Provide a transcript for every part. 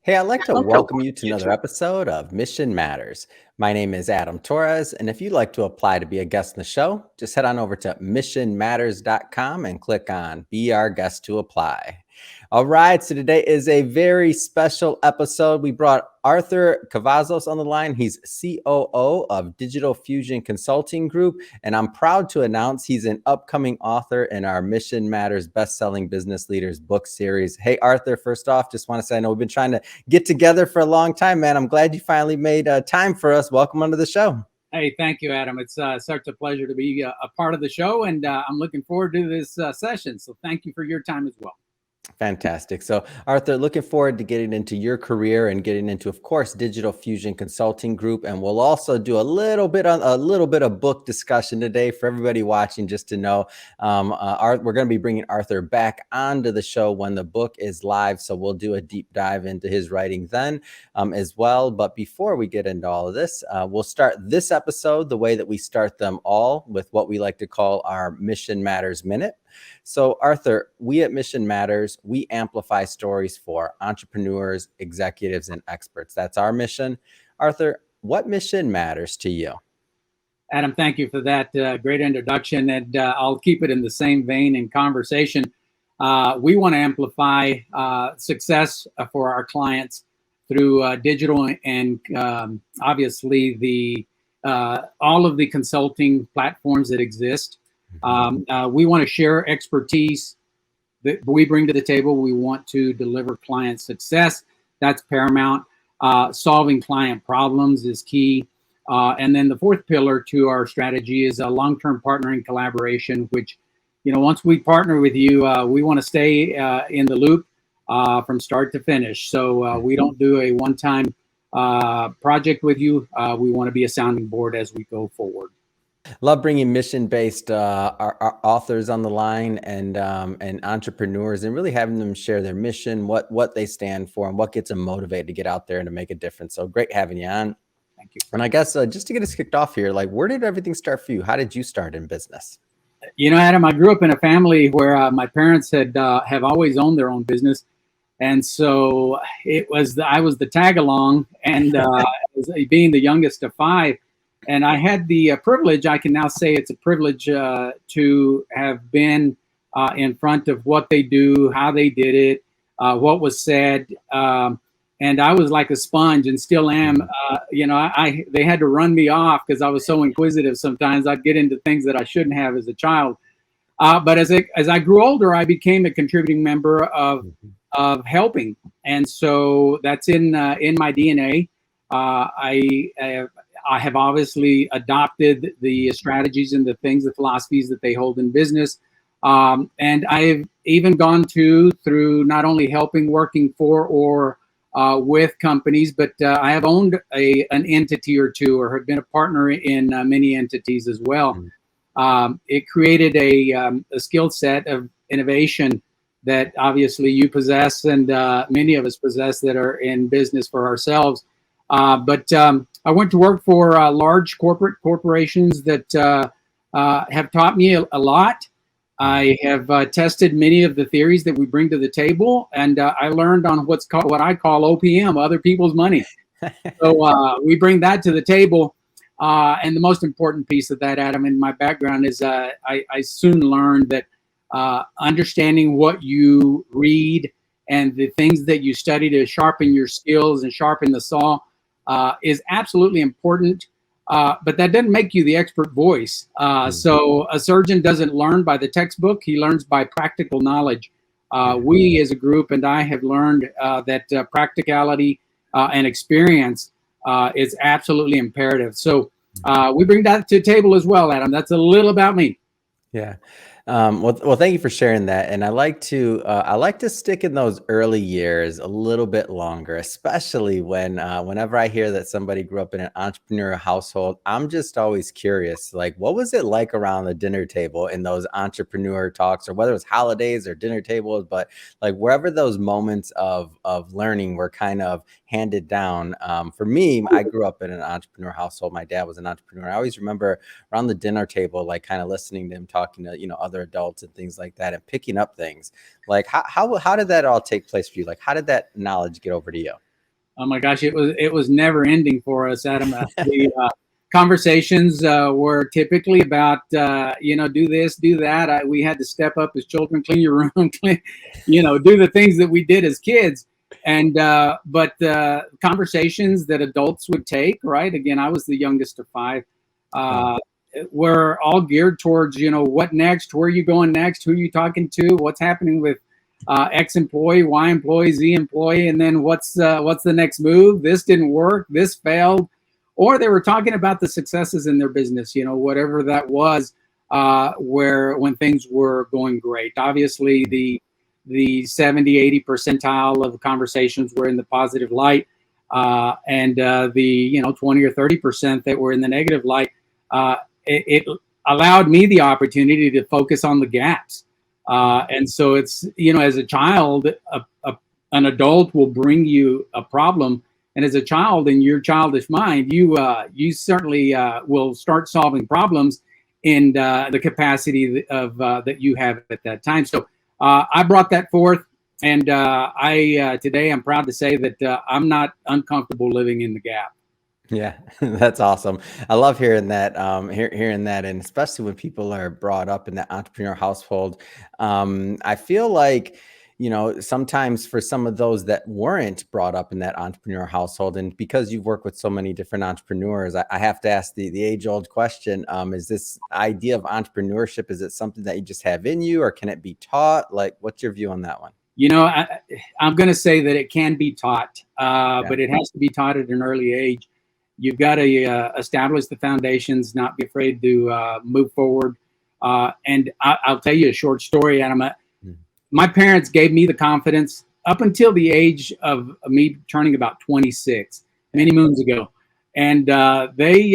Hey, I'd like to welcome you to another episode of Mission Matters. My name is Adam Torres, and if you'd like to apply to be a guest in the show, just head on over to missionmatters.com and click on Be Our Guest to Apply. All right, so today is a very special episode. We brought Arthur Cavazos on the line. He's COO of Digital Fusion Consulting Group, and I'm proud to announce he's an upcoming author in our Mission Matters Best-Selling Business Leaders book series. Hey, Arthur, first off, just want to say I know we've been trying to get together for a long time, man. I'm glad you finally made time for us. Welcome onto the show. Hey, thank you, Adam. It's such a pleasure to be a part of the show, and I'm looking forward to this session. So thank you for your time as well. Fantastic. So, Arthur, looking forward to getting into your career and getting into, of course, Digital Fusion Consulting Group, and we'll also do a little bit of book discussion today for everybody watching, just to know. We're going to be bringing Arthur back onto the show when the book is live, so we'll do a deep dive into his writing then as well. But before we get into all of this, we'll start this episode the way that we start them all, with what we like to call our Mission Matters Minute. So, Arthur, we at Mission Matters, we amplify stories for entrepreneurs, executives, and experts. That's our mission. Arthur, what mission matters to you? Adam, thank you for that great introduction. And I'll keep it in the same vein in conversation. We want to amplify success for our clients through digital and obviously all of the consulting platforms that exist. We want to share expertise that we bring to the table. We want to deliver client success. That's paramount. Solving client problems is key. And then the fourth pillar to our strategy is a long-term partnering collaboration, which, once we partner with you, we want to stay in the loop from start to finish. So we don't do a one-time project with you. We want to be a sounding board as we go forward. Love bringing mission-based our authors on the line and entrepreneurs, and really having them share their mission, what they stand for, and what gets them motivated to get out there and to make a difference. So great having you on. Thank you. And I guess just to get us kicked off here, where did everything start for you? How did you start in business? Adam, I grew up in a family where my parents have always owned their own business. And so I was the tag along, and being the youngest of five. And I had the privilege, I can now say it's a privilege to have been in front of what they do, how they did it, what was said. And I was like a sponge, and still am. They had to run me off because I was so inquisitive. Sometimes I'd get into things that I shouldn't have as a child. But as I grew older, I became a contributing member of helping. And so that's in my DNA. I have obviously adopted the strategies and the philosophies that they hold in business. And I've even gone through not only helping, working for, or with companies, but I have owned an entity or two, or have been a partner in many entities as well. It created a skill set of innovation that obviously you possess, and many of us possess, that are in business for ourselves. But I went to work for large corporations that have taught me a lot. I have tested many of the theories that we bring to the table, and I learned on what I call OPM, other people's money. So we bring that to the table. And the most important piece of that, Adam, in my background is I soon learned that understanding what you read and the things that you study to sharpen your skills and sharpen the saw is absolutely important, but that doesn't make you the expert voice. So a surgeon doesn't learn by the textbook, he learns by practical knowledge. We as a group, and I have learned that practicality and experience is absolutely imperative. So we bring that to the table as well, Adam. That's a little about me. Yeah. Well, thank you for sharing that. And I like to stick in those early years a little bit longer, especially whenever I hear that somebody grew up in an entrepreneurial household. I'm just always curious, what was it like around the dinner table in those entrepreneur talks, or whether it was holidays or dinner tables, but wherever those moments of learning were kind of handed down. For me, I grew up in an entrepreneur household. My dad was an entrepreneur. I always remember around the dinner table, kind of listening to him talking to, other adults and things like that, and picking up things. How did that all take place for you? How did that knowledge get over to you? Oh my gosh, it was never ending for us, Adam. The conversations were typically about do this, do that. We had to step up as children, clean your room, clean, do the things that we did as kids. And but conversations that adults would take, right? Again, I was the youngest of five. Uh, were all geared towards what next, where are you going next, who are you talking to, what's happening with X employee, Y employee, Z employee, and then what's the next move? This didn't work, this failed, or they were talking about the successes in their business, whatever that was, where when things were going great. Obviously, the 70-80 percentile of the conversations were in the positive light, and the 20 or 30% that were in the negative light. It allowed me the opportunity to focus on the gaps. And so it's, as a child, an adult will bring you a problem. And as a child, in your childish mind, you certainly will start solving problems in the capacity of that you have at that time. So I brought that forth. And today I'm proud to say that I'm not uncomfortable living in the gap. Yeah, that's awesome. I love hearing that, hearing that, and especially when people are brought up in that entrepreneur household. I feel like, sometimes for some of those that weren't brought up in that entrepreneur household, and because you've worked with so many different entrepreneurs, I have to ask the age-old question: is this idea of entrepreneurship, is it something that you just have in you, or can it be taught? Like, what's your view on that one? I'm going to say that it can be taught, Yeah. but it has to be taught at an early age. You've got to establish the foundations, not be afraid to move forward. And I'll tell you a short story, Adam. My parents gave me the confidence up until the age of me turning about 26, many moons ago. And they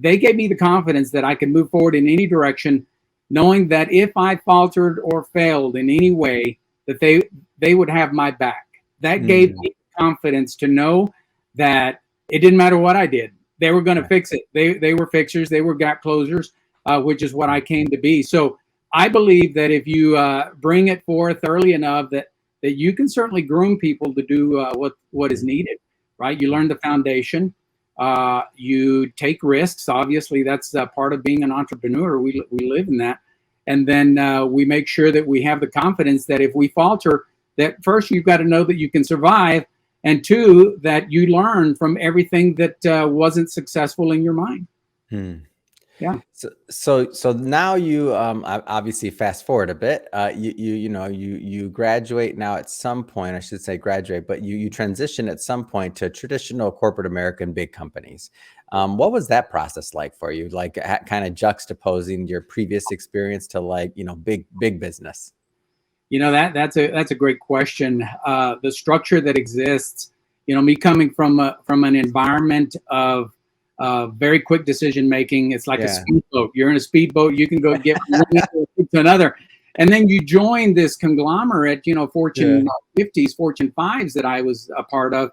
gave me the confidence that I could move forward in any direction, knowing that if I faltered or failed in any way, that they would have my back. That gave me confidence to know that it didn't matter what I did. They were going to fix it. They were fixers. They were gap closers, which is what I came to be. So I believe that if you bring it forth early enough, that you can certainly groom people to do what is needed, right? You learn the foundation. You take risks. Obviously, that's part of being an entrepreneur. We live in that. And then we make sure that we have the confidence that if we falter, that first you've got to know that you can survive. And two, that you learn from everything that wasn't successful in your mind. Yeah. So now you obviously fast forward a bit. You graduate now at some point. I should say graduate, but you transition at some point to traditional corporate American big companies. What was that process like for you? Like kind of juxtaposing your previous experience to big business. That's a great question. The structure that exists, me coming from an environment of very quick decision making. It's like a speedboat. You're in a speedboat. You can go get from one to another, and then you join this conglomerate. Fortune 50s, Fortune 5s that I was a part of,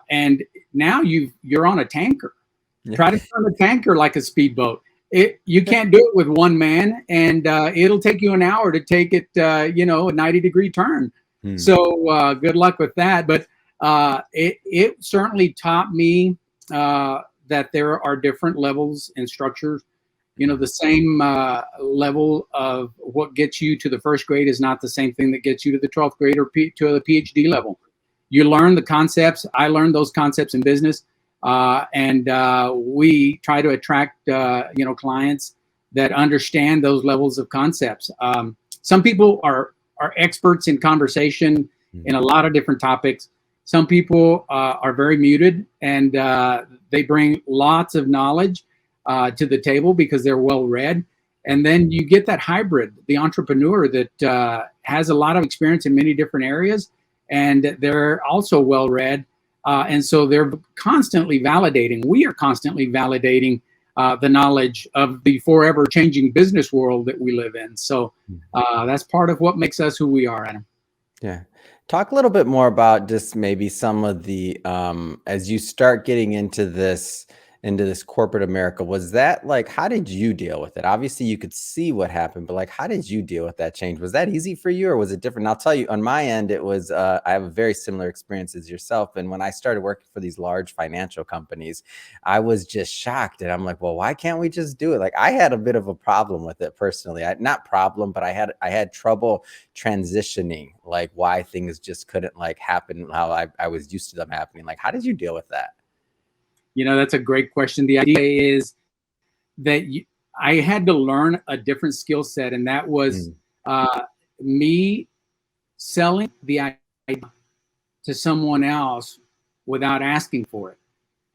and now you're on a tanker. Try to turn a tanker like a speedboat. You can't do it with one man, and it'll take you an hour to take it, a 90-degree turn. So good luck with that. But it certainly taught me that there are different levels and structures. The same level of what gets you to the first grade is not the same thing that gets you to the 12th grade or to the PhD level. You learn the concepts. I learned those concepts in business. And we try to attract, clients that understand those levels of concepts. Some people are experts in conversation in a lot of different topics. Some people are very muted, and they bring lots of knowledge to the table because they're well read. And then you get that hybrid, the entrepreneur that has a lot of experience in many different areas, and they're also well read. And so they're constantly validating. We are constantly validating the knowledge of the forever changing business world that we live in. So that's part of what makes us who we are, Adam. Yeah. Talk a little bit more about just maybe some of the, as you start getting into this into this corporate America. Was that like, how did you deal with it? Obviously, you could see what happened, but like, how did you deal with that change? Was that easy for you or was it different? And I'll tell you, on my end, it was, I have a very similar experience as yourself. And when I started working for these large financial companies, I was just shocked. And I'm like, well, why can't we just do it? Like, I had a bit of a problem with it personally. Not problem, but I had trouble transitioning, like why things just couldn't like happen how I was used to them happening. Like, how did you deal with that? That's a great question. The idea is that I had to learn a different skill set, and that was me selling the idea to someone else without asking for it.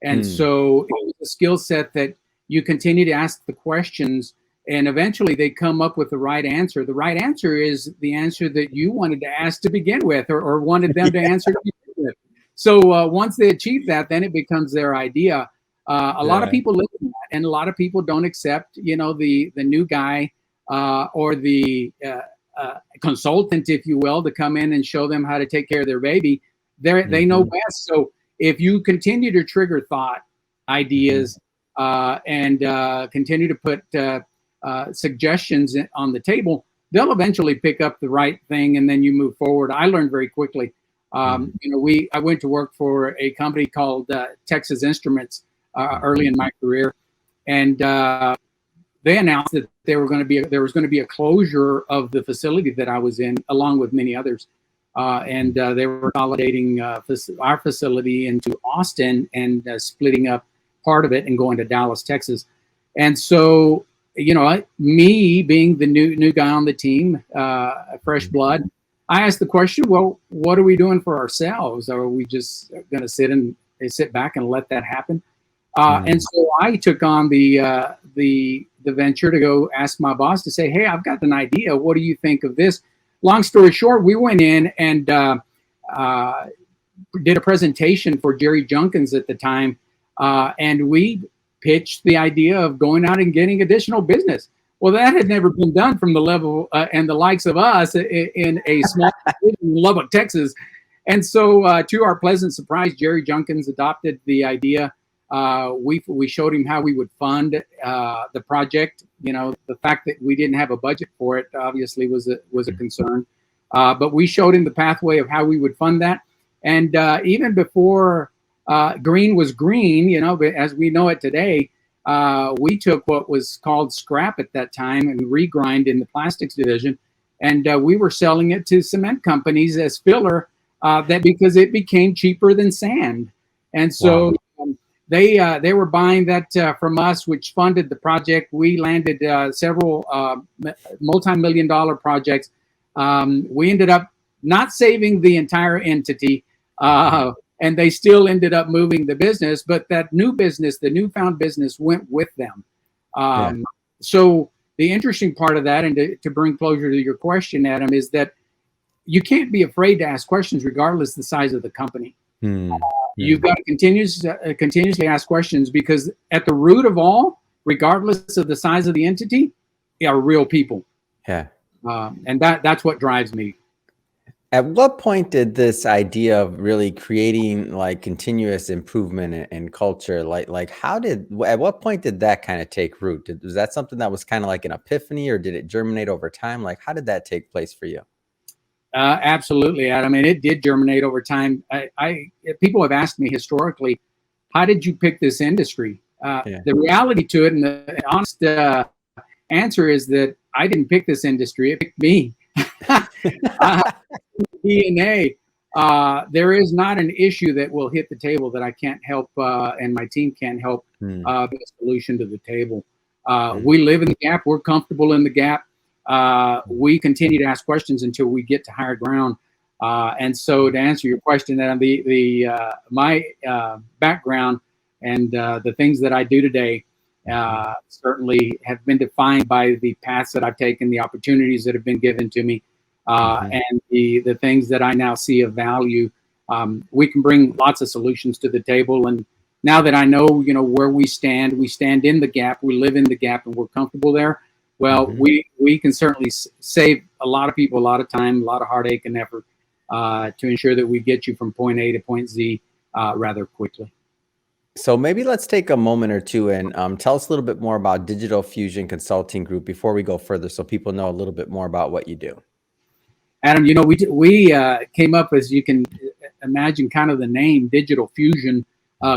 And so it was a skill set that you continue to ask the questions, and eventually they come up with the right answer. The right answer is the answer that you wanted to ask to begin with, or wanted them to answer to begin with. So once they achieve that, then it becomes their idea. A lot of people live in that, and a lot of people don't accept, the new guy or the consultant, if you will, to come in and show them how to take care of their baby. They know best. So if you continue to trigger thought, ideas, and continue to put suggestions on the table, they'll eventually pick up the right thing, and then you move forward. I learned very quickly. I went to work for a company called Texas Instruments early in my career, and they announced that there was going to be a closure of the facility that I was in, along with many others, and they were consolidating our facility into Austin and splitting up part of it and going to Dallas, Texas. And so, me being the new guy on the team, fresh blood, I asked the question, well, what are we doing for ourselves? Are we just going to sit back and let that happen? And so I took on the venture to go ask my boss to say, hey, I've got an idea. What do you think of this? Long story short, we went in and did a presentation for Jerry Junkins at the time, and we pitched the idea of going out and getting additional business. Well, that had never been done from the level and the likes of us in a small in Lubbock, Texas. And so to our pleasant surprise, Jerry Junkins adopted the idea. We showed him how we would fund the project. The fact that we didn't have a budget for it obviously was a concern. But we showed him the pathway of how we would fund that. And even before green was green, as we know it today, we took what was called scrap at that time and regrind in the plastics division, and we were selling it to cement companies as filler, because it became cheaper than sand, and so they were buying that from us, which funded the project. We landed several multi-million-dollar projects. We ended up not saving the entire entity. And they still ended up moving the business, but that new business, the newfound business, went with them. So the interesting part of that, and to bring closure to your question, Adam, is that you can't be afraid to ask questions regardless of the size of the company. You've got to continuously ask questions, because at the root of all, regardless of the size of the entity, are real people. And that's what drives me. At what point did this idea of really creating like continuous improvement in culture, at what point did that kind of take root? Was that something that was kind of like an epiphany, or did it germinate over time? Like, how did that take place for you? Absolutely, Adam. And it did germinate over time. People have asked me historically, how did you pick this industry? The reality to it, and the honest answer is that I didn't pick this industry. It picked me. DNA. There is not an issue that will hit the table that I can't help, and my team can't help be a solution to the table. We live in the gap. We're comfortable in the gap. We continue to ask questions until we get to higher ground. And so, to answer your question, my background and the things that I do today certainly have been defined by the paths that I've taken, the opportunities that have been given to me. And the things that I now see of value. We can bring lots of solutions to the table. And now that I know, where we stand in the gap, we live in the gap, and we're comfortable there. Well, we can certainly save a lot of people a lot of time, a lot of heartache and effort to ensure that we get you from point A to point Z rather quickly. So maybe let's take a moment or two and tell us a little bit more about Digital Fusion Consulting Group before we go further, so people know a little bit more about what you do. Adam, we came up, as you can imagine, kind of the name Digital Fusion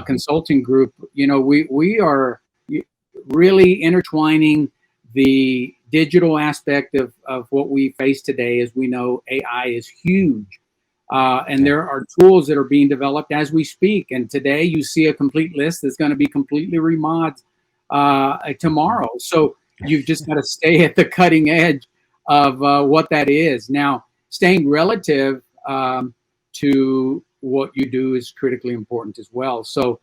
Consulting Group. We are really intertwining the digital aspect of what we face today. As we know, AI is huge. And there are tools that are being developed as we speak. And today you see a complete list that's going to be completely remodeled tomorrow. So you've just got to stay at the cutting edge of what that is. Now, staying relative to what you do is critically important as well. So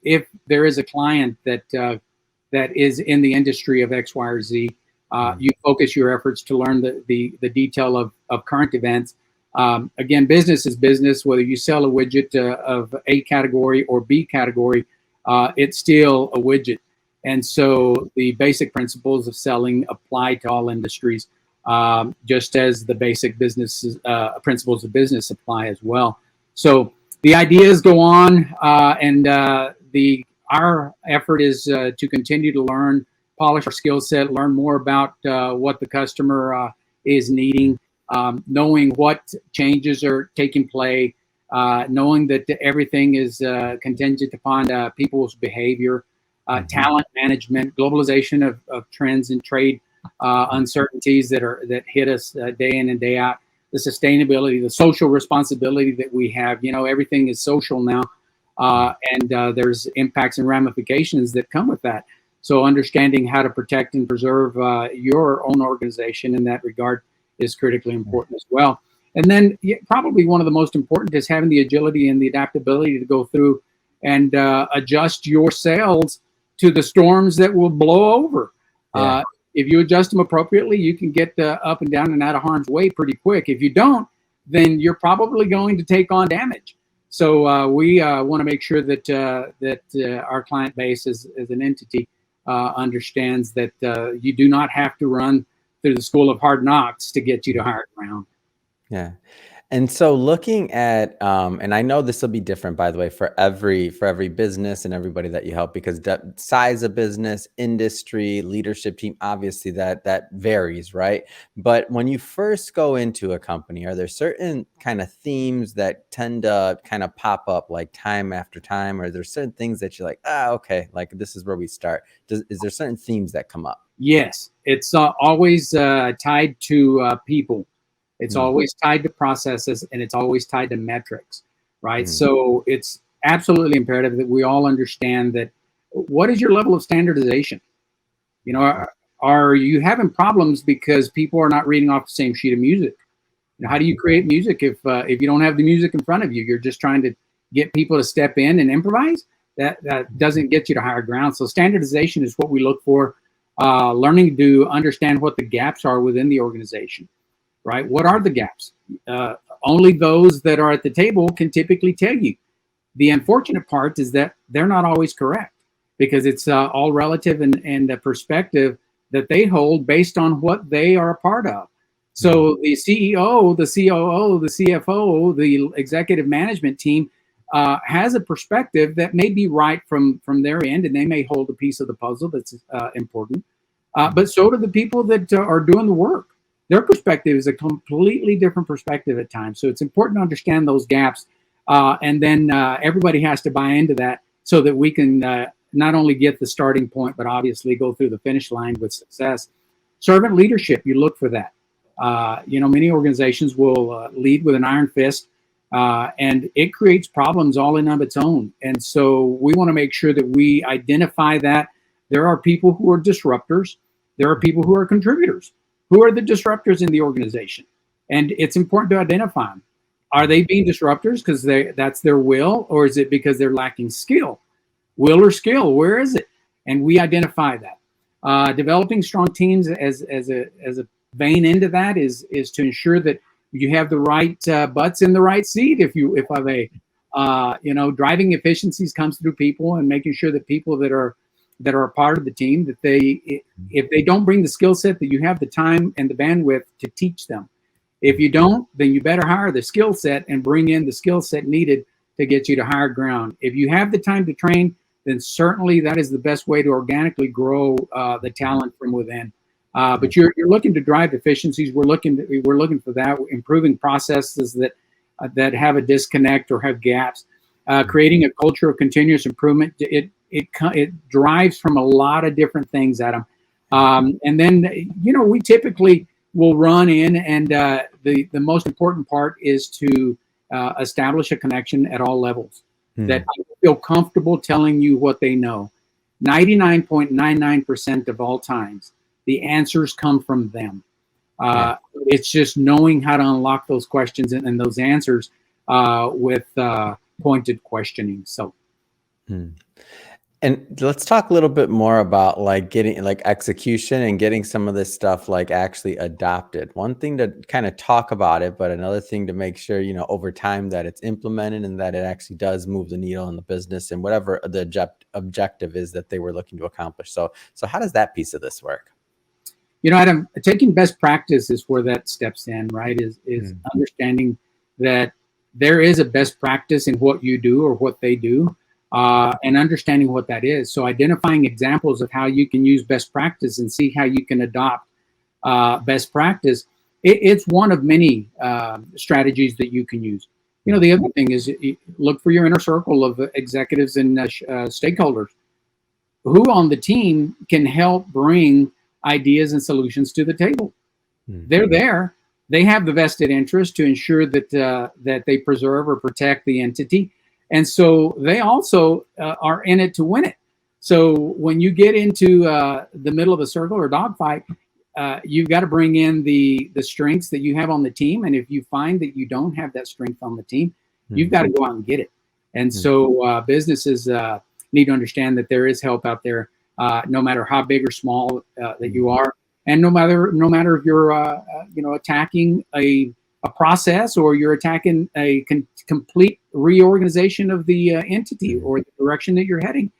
if there is a client that is in the industry of X, Y, or Z, you focus your efforts to learn the detail of current events. Again, business is business. Whether you sell a widget of A category or B category, it's still a widget. And so the basic principles of selling apply to all industries, just as the basic business principles of business apply as well. So the ideas go on, and our effort is to continue to learn, polish our skill set, learn more about what the customer is needing. Knowing what changes are taking place, knowing that everything is contingent upon people's behavior, talent management, globalization of trends and trade uncertainties that hit us day in and day out, the sustainability, the social responsibility that we have. Everything is social now, and there's impacts and ramifications that come with that. So understanding how to protect and preserve your own organization in that regard is critically important as well. And then probably one of the most important is having the agility and the adaptability to go through and adjust your sails to the storms that will blow over. Yeah. If you adjust them appropriately, you can get up and down and out of harm's way pretty quick. If you don't, then you're probably going to take on damage. So we want to make sure that our client base as an entity understands that you do not have to run through the school of hard knocks to get you to higher ground. Yeah. And so looking at, and I know this will be different, by the way, for every business and everybody that you help, because the size of business, industry, leadership team, obviously that varies, right? But when you first go into a company, are there certain kind of themes that tend to kind of pop up like time after time? Or are there certain things that you're like, okay, like this is where we start? Is there certain themes that come up? Yes, it's always tied to people. It's always tied to processes, and it's always tied to metrics, right? So it's absolutely imperative that we all understand that what is your level of standardization? Are you having problems because people are not reading off the same sheet of music? How do you create music if you don't have the music in front of you? You're just trying to get people to step in and improvise? That doesn't get you to higher ground. So standardization is what we look for. Learning to understand what the gaps are within the organization. Right? What are the gaps? Only those that are at the table can typically tell you. The unfortunate part is that they're not always correct, because it's all relative and a perspective that they hold based on what they are a part of. So the CEO, the COO, the CFO, the executive management team has a perspective that may be right from their end, and they may hold a piece of the puzzle that's important. But so do the people that are doing the work. Their perspective is a completely different perspective at times. So it's important to understand those gaps. And then everybody has to buy into that so that we can not only get the starting point, but obviously go through the finish line with success. Servant leadership, you look for that. Many organizations will lead with an iron fist, and it creates problems all in of its own. And so we want to make sure that we identify that. There are people who are disruptors. There are people who are contributors. Who are the disruptors in the organization? And it's important to identify them. Are they being disruptors because that's their will, or is it because they're lacking skill? Will or skill, where is it? And we identify that. Developing strong teams as a vein into that is to ensure that you have the right butts in the right seat. If I may, driving efficiencies comes through people, and making sure that people that are a part of the team, that if they don't bring the skill set, that you have the time and the bandwidth to teach them. If you don't, then you better hire the skill set and bring in the skill set needed to get you to higher ground. If you have the time to train, then certainly that is the best way to organically grow the talent from within. But you're looking to drive efficiencies. We're looking for that, improving processes that have a disconnect or have gaps, creating a culture of continuous improvement. It drives from a lot of different things, Adam. And then we typically will run in, and the most important part is to establish a connection at all levels. That people feel comfortable telling you what they know. 99.99% of all times, the answers come from them. It's just knowing how to unlock those questions and those answers with pointed questioning. So. And let's talk a little bit more about like getting like execution and getting some of this stuff like actually adopted. One thing to kind of talk about it, but another thing to make sure, over time that it's implemented and that it actually does move the needle in the business and whatever the objective is that they were looking to accomplish. So how does that piece of this work? Adam, taking best practice is where that steps in, right? Is understanding that there is a best practice in what you do or what they do. And understanding what that is. So identifying examples of how you can use best practice and see how you can adopt best practice. It's one of many strategies that you can use. The other thing is look for your inner circle of executives and stakeholders who on the team can help bring ideas and solutions to the table. They're there. They have the vested interest to ensure that they preserve or protect the entity. And so they also are in it to win it. So when you get into the middle of a circle or dogfight, you've got to bring in the strengths that you have on the team. And if you find that you don't have that strength on the team, you've got to go out and get it. And so businesses need to understand that there is help out there, no matter how big or small that you are, and no matter if you're attacking a process or you're attacking a complete reorganization of the entity or the direction that you're heading,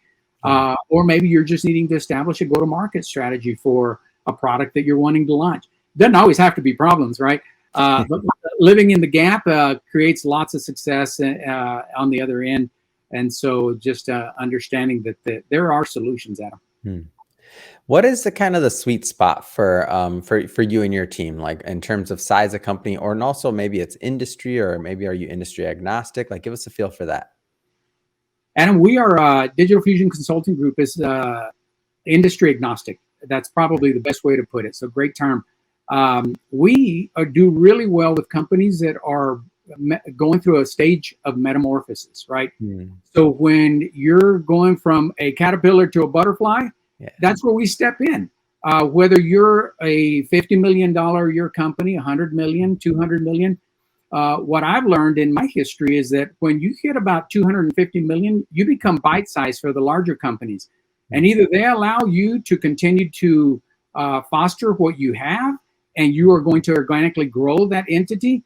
or maybe you're just needing to establish a go-to-market strategy for a product that you're wanting to launch. Doesn't always have to be problems, right? But living in the gap creates lots of success on the other end, and so just understanding that there are solutions, Adam. What is the kind of the sweet spot for you and your team, like in terms of size of company, or and also maybe it's industry, or maybe are you industry agnostic? Like, give us a feel for that. Adam, we are Digital Fusion Consulting Group is industry agnostic. That's probably the best way to put it. So great term. We do really well with companies that are going through a stage of metamorphosis, right? So when you're going from a caterpillar to a butterfly, that's where we step in. Whether you're a $50 million a year company, 100 million, 200 million, what I've learned in my history is that when you hit about 250 million, you become bite-sized for the larger companies. And either they allow you to continue to foster what you have, and you are going to organically grow that entity.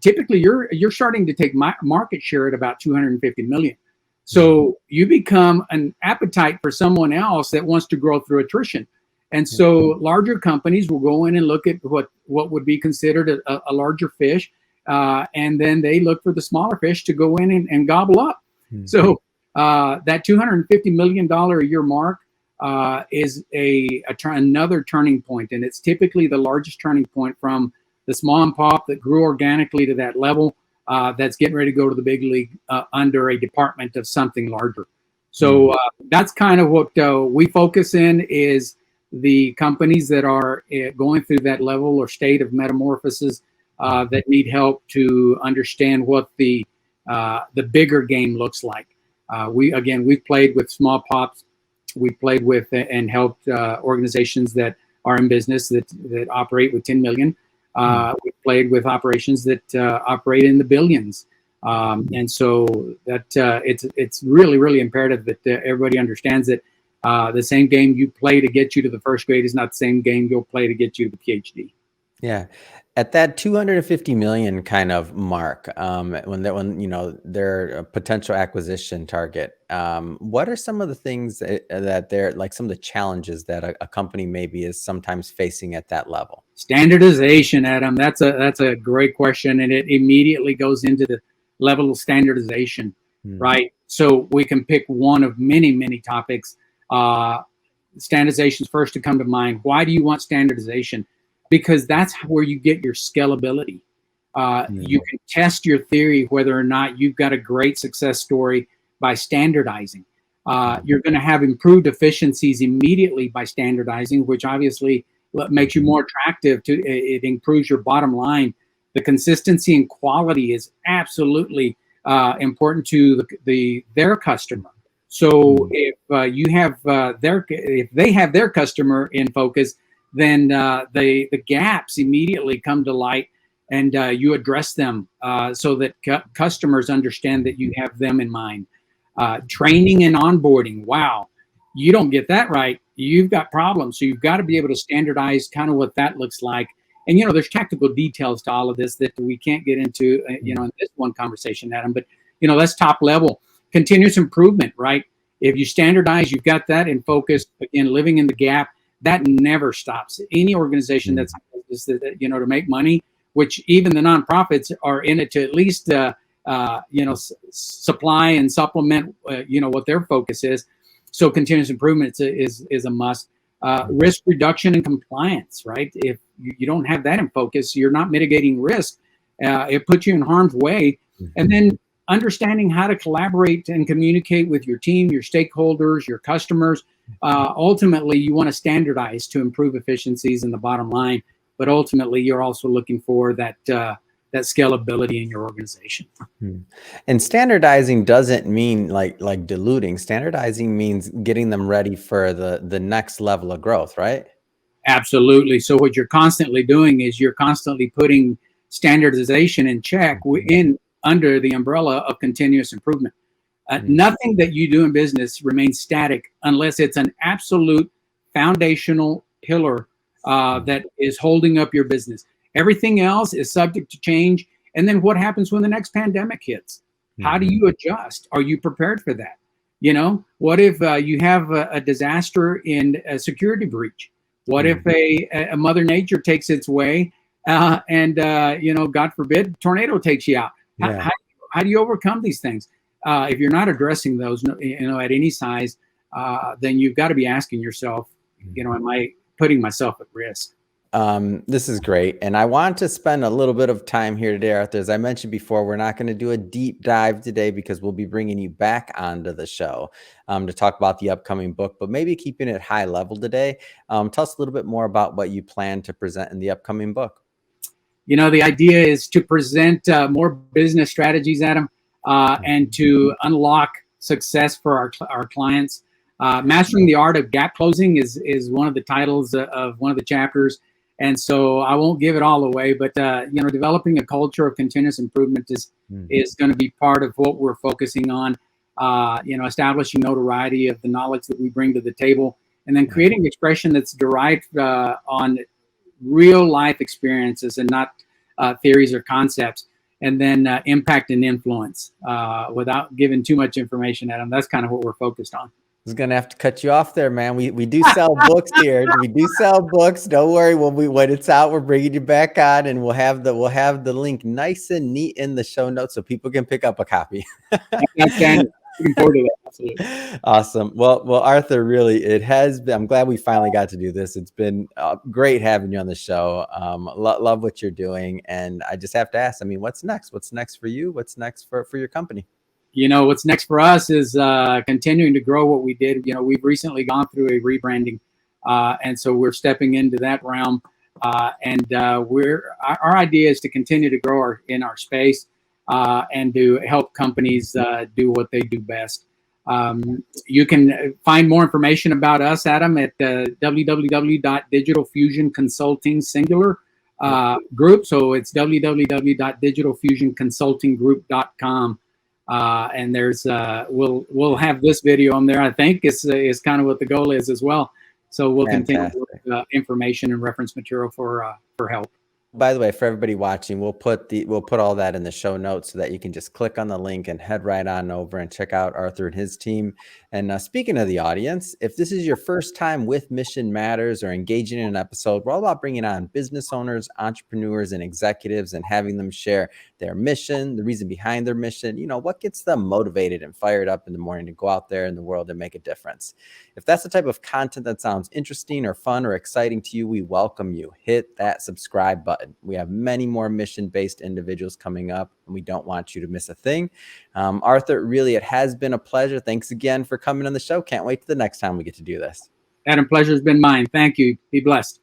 Typically, you're starting to take market share at about 250 million. So you become an appetite for someone else that wants to grow through attrition. And so larger companies will go in and look at what would be considered a larger fish. And then they look for the smaller fish to go in and gobble up. So that $250 million a year mark is another turning point. And it's typically the largest turning point from the small and pop that grew organically to that level. That's getting ready to go to the big league under a department of something larger. So that's kind of what we focus in, is the companies that are going through that level or state of metamorphosis that need help to understand what the bigger game looks like. We've played with small pops. We've played with and helped organizations that are in business that operate with 10 million. We've played with operations that operate in the billions. And so that it's really, really imperative that everybody understands that the same game you play to get you to the first grade is not the same game you'll play to get you to the PhD. Yeah. At that 250 million kind of mark, when their potential acquisition target, what are some of the things that they're like, some of the challenges that a company maybe is sometimes facing at that level? Standardization, Adam. That's a great question, and it immediately goes into level of standardization, Mm. right? So we can pick one of many, many topics. Standardization is first to come to mind. Why do you want standardization? Because that's where you get your scalability. You can test your theory whether or not you've got a great success story by standardizing. You're going to have improved efficiencies immediately by standardizing, which obviously makes you more attractive. It improves your bottom line. The consistency and quality is absolutely important to their customer. So if you have if they have their customer in focus, then the gaps immediately come to light, and you address them so that customers understand that you have them in mind. Training and onboarding. Wow, you don't get that right, you've got problems. So you've got to be able to standardize kind of what that looks like. And there's tactical details to all of this that we can't get into, in this one conversation, Adam. But that's top level. Continuous improvement, right? If you standardize, you've got that in focus. Again, living in the gap, that never stops. Any organization that's to make money, which even the nonprofits are in it to at least supply and supplement what their focus is. So continuous improvement is a must. Risk reduction and compliance, right? If you don't have that in focus, you're not mitigating risk. It puts you in harm's way. And then understanding how to collaborate and communicate with your team, your stakeholders, your customers. Ultimately, you want to standardize to improve efficiencies in the bottom line. But ultimately, you're also looking for that scalability in your organization. And standardizing doesn't mean like diluting. Standardizing means getting them ready for the next level of growth, right? Absolutely. So what you're constantly doing is you're constantly putting standardization in check under the umbrella of continuous improvement. Nothing that you do in business remains static unless it's an absolute foundational pillar that is holding up your business. Everything else is subject to change. And then what happens when the next pandemic hits? How do you adjust? Are you prepared for that? What if you have a disaster in a security breach? What if a Mother Nature takes its way and God forbid, tornado takes you out? How do you overcome these things? If you're not addressing those, at any size, then you've got to be asking yourself, am I putting myself at risk? This is great. And I want to spend a little bit of time here today, Arthur. As I mentioned before, we're not going to do a deep dive today because we'll be bringing you back onto the show to talk about the upcoming book, but maybe keeping it high level today. Tell us a little bit more about what you plan to present in the upcoming book. The idea is to present more business strategies, Adam, and to unlock success for our clients. Mastering the Art of Gap Closing is one of the titles of one of the chapters. And so I won't give it all away, but developing a culture of continuous improvement is going to be part of what we're focusing on. Establishing notoriety of the knowledge that we bring to the table, and then creating expression that's derived on real life experiences and not theories or concepts. And then impact and influence without giving too much information, Adam. That's kind of what we're focused on. I was gonna have to cut you off there, man. We do sell books here. We do sell books. Don't worry. When it's out, we're bringing you back on, and we'll have the link nice and neat in the show notes so people can pick up a copy. Looking forward to that. Absolutely. Awesome. Well, Arthur, really, it has been. I'm glad we finally got to do this. It's been great having you on the show. Love what you're doing, and I just have to ask. I mean, what's next? What's next for you? What's next for your company? What's next for us is continuing to grow what we did. We've recently gone through a rebranding, and so we're stepping into that realm. And our idea is to continue to grow in our space and to help companies do what they do best. You can find more information about us, Adam, at www.digitalfusionconsulting singular group. So it's www.digitalfusionconsultinggroup.com. And there's we'll have this video on there. I think is kind of what the goal is as well. So we'll continue with information and reference material for help. By the way, for everybody watching, we'll put all that in the show notes so that you can just click on the link and head right on over and check out Arthur and his team. And speaking of the audience, if this is your first time with Mission Matters or engaging in an episode, we're all about bringing on business owners, entrepreneurs, and executives and having them share their mission, the reason behind their mission, what gets them motivated and fired up in the morning to go out there in the world and make a difference. If that's the type of content that sounds interesting or fun or exciting to you, we welcome you. Hit that subscribe button. We have many more mission-based individuals coming up, and we don't want you to miss a thing. Arthur, really, it has been a pleasure. Thanks again for coming on the show. Can't wait to the next time we get to do this. Adam, pleasure has been mine. Thank you. Be blessed.